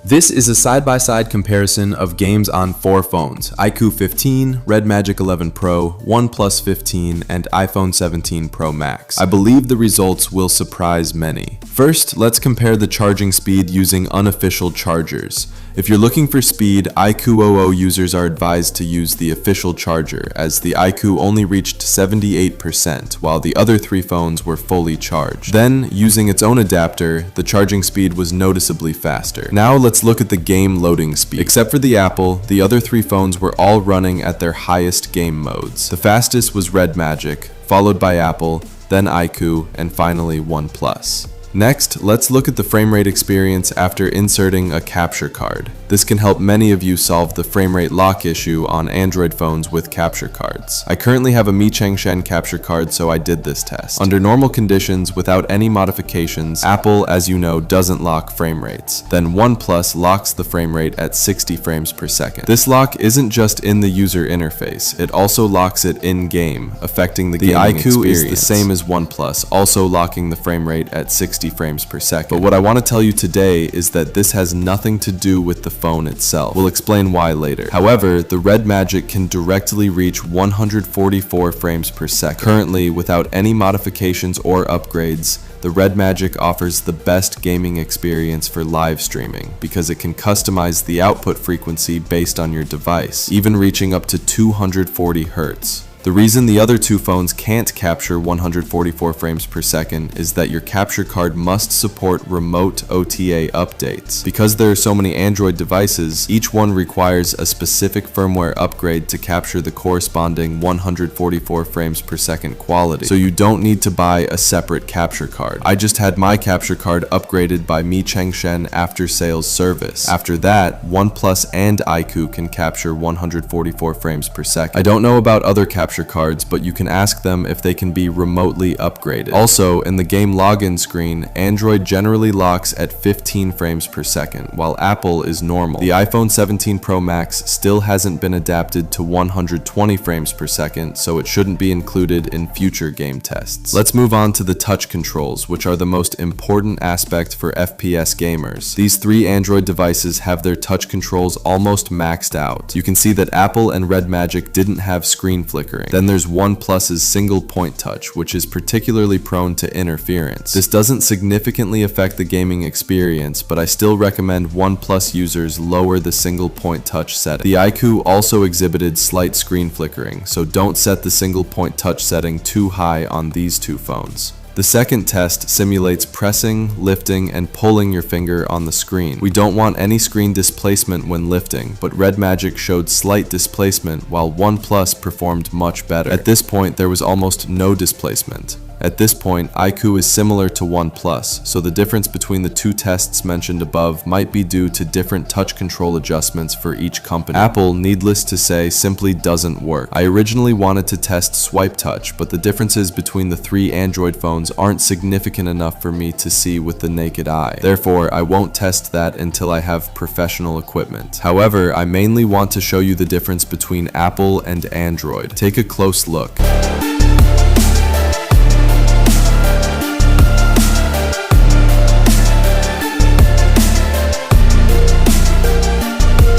This is a side-by-side comparison of games on 4 phones: iQOO 15, RedMagic 11 Pro, Oneplus 15, and iPhone 17 Pro Max. I believe the results will surprise many. First, let's compare the charging speed using unofficial chargers. If you're looking for speed, iQOO 00 users are advised to use the official charger, as the iQOO only reached 78%, while the other 3 phones were fully charged. Then, using its own adapter, the charging speed was noticeably faster. Now let's look at the game loading speed. Except for the Apple, the other 3 phones were all running at their highest game modes. The fastest was RedMagic, followed by Apple, then iQOO, and finally Oneplus. Next, let's look at the frame rate experience after inserting a capture card. This can help many of you solve the frame rate lock issue on Android phones with capture cards. I currently have a Mi Chengshen capture card, so I did this test. Under normal conditions, without any modifications, Apple, as you know, doesn't lock frame rates. Then OnePlus locks the frame rate at 60 frames per second. This lock isn't just in the user interface, it also locks it in-game, affecting the gaming experience. The iQOO is the same as OnePlus, also locking the frame rate at 60 frames per second. But what I want to tell you today is that this has nothing to do with the phone itself. We'll explain why later. However, the RedMagic can directly reach 144 frames per second. Currently, without any modifications or upgrades, the RedMagic offers the best gaming experience for live streaming because it can customize the output frequency based on your device, even reaching up to 240 Hz. The reason the other 2 phones can't capture 144 frames per second is that your capture card must support remote OTA updates. Because there are so many Android devices, each one requires a specific firmware upgrade to capture the corresponding 144 frames per second quality, so you don't need to buy a separate capture card. I just had my capture card upgraded by Mi Chengshen after sales service. After that, OnePlus and iQOO can capture 144 frames per second. I don't know about other capture cards, but you can ask them if they can be remotely upgraded. Also, in the game login screen, Android generally locks at 15 frames per second, while Apple is normal. The iPhone 17 Pro Max still hasn't been adapted to 120 frames per second, so it shouldn't be included in future game tests. Let's move on to the touch controls, which are the most important aspect for FPS gamers. These 3 Android devices have their touch controls almost maxed out. You can see that Apple and RedMagic didn't have screen flickering. Then there's OnePlus's single point touch, which is particularly prone to interference. This doesn't significantly affect the gaming experience, but I still recommend OnePlus users lower the single point touch setting. The iQOO also exhibited slight screen flickering, so don't set the single point touch setting too high on these 2 phones. The second test simulates pressing, lifting, and pulling your finger on the screen. We don't want any screen displacement when lifting, but RedMagic showed slight displacement while OnePlus performed much better. At this point, there was almost no displacement. At this point, iQOO is similar to OnePlus, so the difference between the 2 tests mentioned above might be due to different touch control adjustments for each company. Apple, needless to say, simply doesn't work. I originally wanted to test swipe touch, but the differences between the 3 Android phones aren't significant enough for me to see with the naked eye. Therefore, I won't test that until I have professional equipment. However, I mainly want to show you the difference between Apple and Android. Take a close look.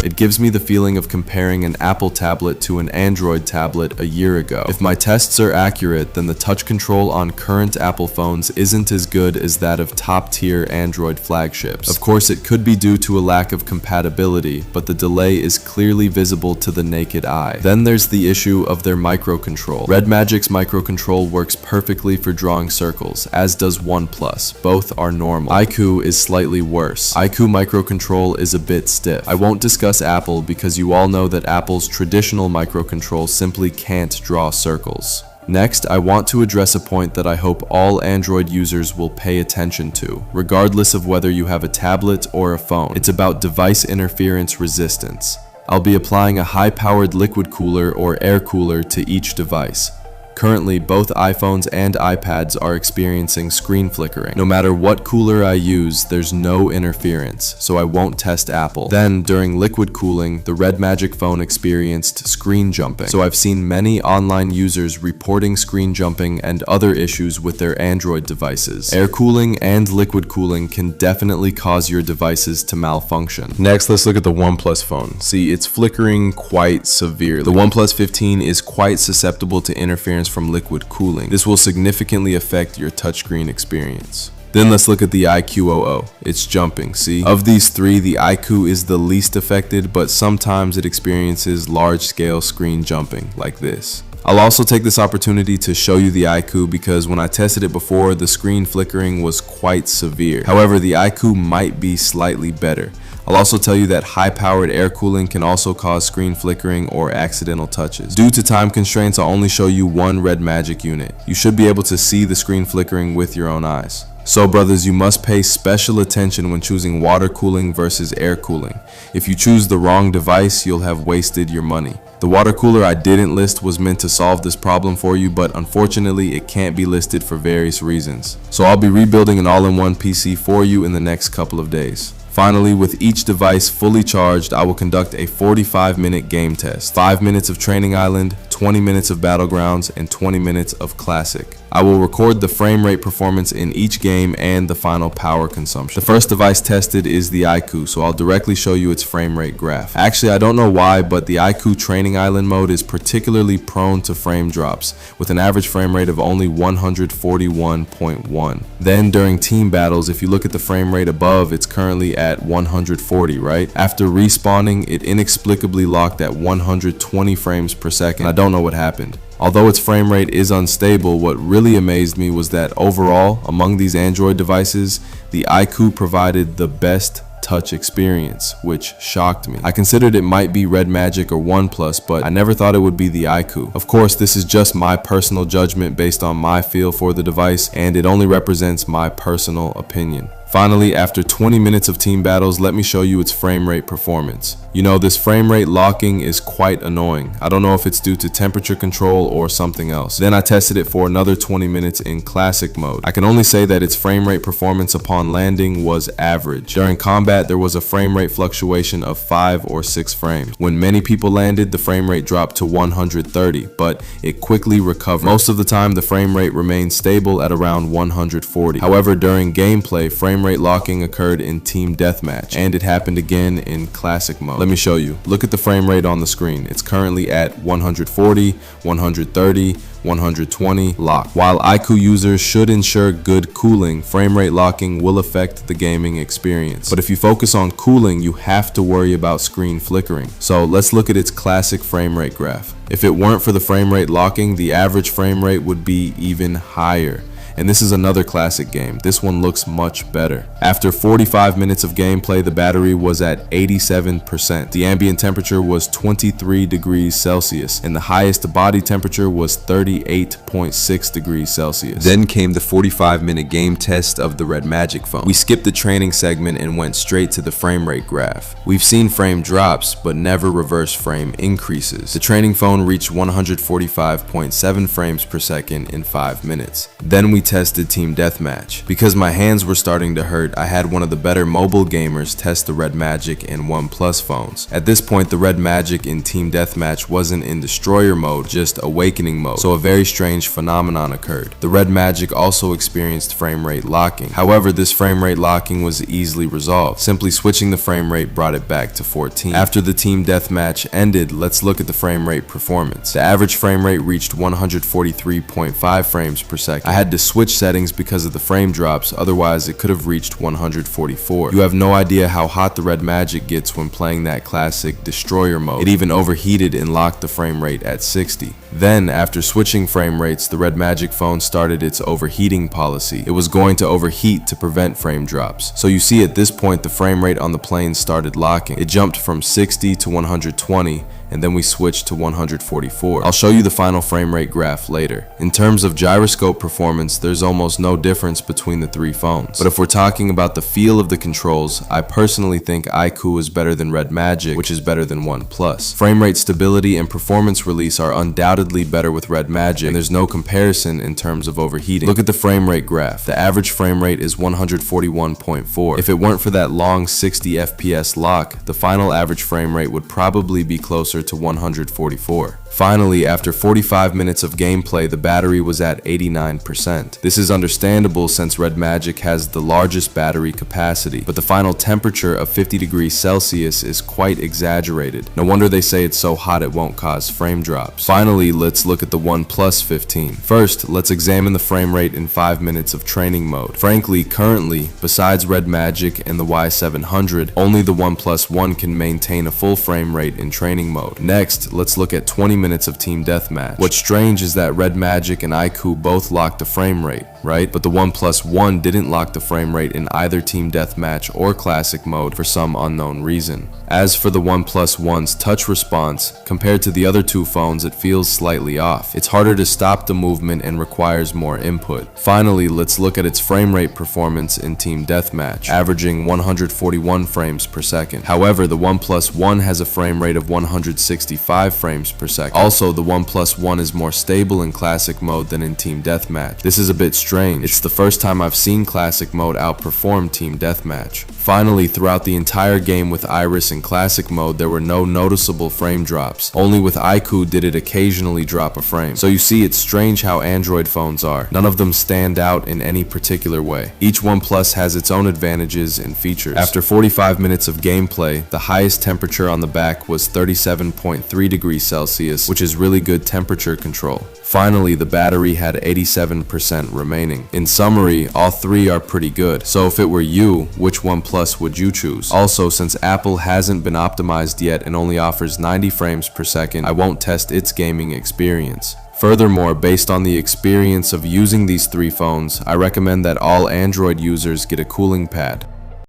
It gives me the feeling of comparing an Apple tablet to an Android tablet a year ago. If my tests are accurate, then the touch control on current Apple phones isn't as good as that of top-tier Android flagships. Of course, it could be due to a lack of compatibility, but the delay is clearly visible to the naked eye. Then there's the issue of their microcontrol. RedMagic's microcontrol works perfectly for drawing circles, as does OnePlus. Both are normal. iQOO is slightly worse. iQOO microcontrol is a bit stiff. I won't discuss Apple because you all know that Apple's traditional microcontrol simply can't draw circles. Next, I want to address a point that I hope all Android users will pay attention to, regardless of whether you have a tablet or a phone. It's about device interference resistance. I'll be applying a high-powered liquid cooler or air cooler to each device. Currently, both iPhones and iPads are experiencing screen flickering. No matter what cooler I use, there's no interference, so I won't test Apple. Then, during liquid cooling, the RedMagic phone experienced screen jumping. So I've seen many online users reporting screen jumping and other issues with their Android devices. Air cooling and liquid cooling can definitely cause your devices to malfunction. Next, let's look at the Oneplus phone. See, it's flickering quite severely. The Oneplus 15 is quite susceptible to interference from liquid cooling. This will significantly affect your touchscreen experience. Then let's look at the iQOO. It's jumping, see? Of these three, the iQOO is the least affected, but sometimes it experiences large-scale screen jumping, like this. I'll also take this opportunity to show you the iQOO because when I tested it before, the screen flickering was quite severe. However, the iQOO might be slightly better. I'll also tell you that high-powered air cooling can also cause screen flickering or accidental touches. Due to time constraints, I'll only show you one RedMagic unit. You should be able to see the screen flickering with your own eyes. So brothers, you must pay special attention when choosing water cooling versus air cooling. If you choose the wrong device, you'll have wasted your money. The water cooler I didn't list was meant to solve this problem for you, but unfortunately it can't be listed for various reasons. So I'll be rebuilding an all-in-one PC for you in the next couple of days. Finally, with each device fully charged, I will conduct a 45-minute game test. 5 minutes of Training Island, 20 minutes of Battlegrounds, and 20 minutes of Classic. I will record the frame rate performance in each game and the final power consumption. The first device tested is the iQOO, so I'll directly show you its frame rate graph. Actually, I don't know why, but the iQOO Training Island mode is particularly prone to frame drops, with an average frame rate of only 141.1. Then during team battles, if you look at the frame rate above, it's currently at 140, right? After respawning, it inexplicably locked at 120 frames per second. I don't know what happened. Although its frame rate is unstable, what really amazed me was that overall, among these Android devices, the iQOO provided the best touch experience, which shocked me. I considered it might be RedMagic or Oneplus, but I never thought it would be the iQOO. Of course, this is just my personal judgment based on my feel for the device, and it only represents my personal opinion. Finally, after 20 minutes of team battles, let me show you its frame rate performance. You know, this frame rate locking is quite annoying. I don't know if it's due to temperature control or something else. Then I tested it for another 20 minutes in classic mode. I can only say that its frame rate performance upon landing was average. During combat, there was a frame rate fluctuation of 5 or 6 frames. When many people landed, the frame rate dropped to 130, but it quickly recovered. Most of the time, the frame rate remained stable at around 140. However, during gameplay, frame rate locking occurred in team deathmatch, and it happened again in classic mode. Let me show you. Look at the frame rate on the screen. It's currently at 140, 130, 120 locked. While iQOO users should ensure good cooling, frame rate locking will affect the gaming experience. But if you focus on cooling, you have to worry about screen flickering. So let's look at its classic frame rate graph. If it weren't for the frame rate locking, the average frame rate would be even higher. And this is another classic game. This one looks much better. After 45 minutes of gameplay, the battery was at 87%. The ambient temperature was 23 degrees Celsius, and the highest body temperature was 38.6 degrees Celsius. Then came the 45-minute game test of the RedMagic phone. We skipped the training segment and went straight to the frame rate graph. We've seen frame drops, but never reverse frame increases. The training phone reached 145.7 frames per second in 5 minutes. Then we tested team deathmatch. Because my hands were starting to hurt, I had one of the better mobile gamers test the RedMagic and Oneplus phones. At this point, the RedMagic in team deathmatch wasn't in destroyer mode, just awakening mode, so a very strange phenomenon occurred. The RedMagic also experienced frame rate locking. However, this frame rate locking was easily resolved. Simply switching the frame rate brought it back to 14. After the team deathmatch ended, let's look at the frame rate performance. The average frame rate reached 143.5 frames per second. I had to switch settings because of the frame drops, otherwise it could have reached 144. You have no idea how hot the RedMagic gets when playing that classic destroyer mode. It even overheated and locked the frame rate at 60. Then, after switching frame rates, the RedMagic phone started its overheating policy. It was going to overheat to prevent frame drops. So you see, at this point the frame rate on the plane started locking. It jumped from 60 to 120, and then we switched to 144. I'll show you the final frame rate graph later. In terms of gyroscope performance, there's almost no difference between the three phones. But if we're talking about the feel of the controls, I personally think iQOO is better than RedMagic, which is better than Oneplus. Frame rate stability and performance release are undoubtedly better with RedMagic, and there's no comparison in terms of overheating. Look at the frame rate graph. The average frame rate is 141.4. If it weren't for that long 60 FPS lock, the final average frame rate would probably be closer to 144. Finally, after 45 minutes of gameplay, the battery was at 89%. This is understandable since RedMagic has the largest battery capacity, but the final temperature of 50 degrees Celsius is quite exaggerated. No wonder they say it's so hot it won't cause frame drops. Finally, let's look at the Oneplus 15. First, let's examine the frame rate in 5 minutes of training mode. Frankly, currently, besides RedMagic and the Y700, only the Oneplus One can maintain a full frame rate in training mode. Next, let's look at 20 minutes of team deathmatch. What's strange is that RedMagic and iQOO both locked the frame rate, right? But the Oneplus One didn't lock the frame rate in either team deathmatch or classic mode for some unknown reason. As for the Oneplus One's touch response, compared to the other two phones, it feels slightly off. It's harder to stop the movement and requires more input. Finally, let's look at its frame rate performance in team deathmatch, averaging 141 frames per second. However, the Oneplus One has a frame rate of 165 frames per second. Also, the Oneplus One is more stable in classic mode than in team deathmatch. This is a bit strange. It's the first time I've seen classic mode outperform team deathmatch. Finally, throughout the entire game with Iris in classic mode, there were no noticeable frame drops. Only with iQOO did it occasionally drop a frame. So you see, it's strange how Android phones are. None of them stand out in any particular way. Each OnePlus has its own advantages and features. After 45 minutes of gameplay, the highest temperature on the back was 37.3 degrees Celsius, which is really good temperature control. Finally, the battery had 87% remaining. In summary, all three are pretty good. So if it were you, which OnePlus would you choose? Also, since Apple hasn't been optimized yet and only offers 90 frames per second, I won't test its gaming experience. Furthermore, based on the experience of using these three phones, I recommend that all Android users get a cooling pad.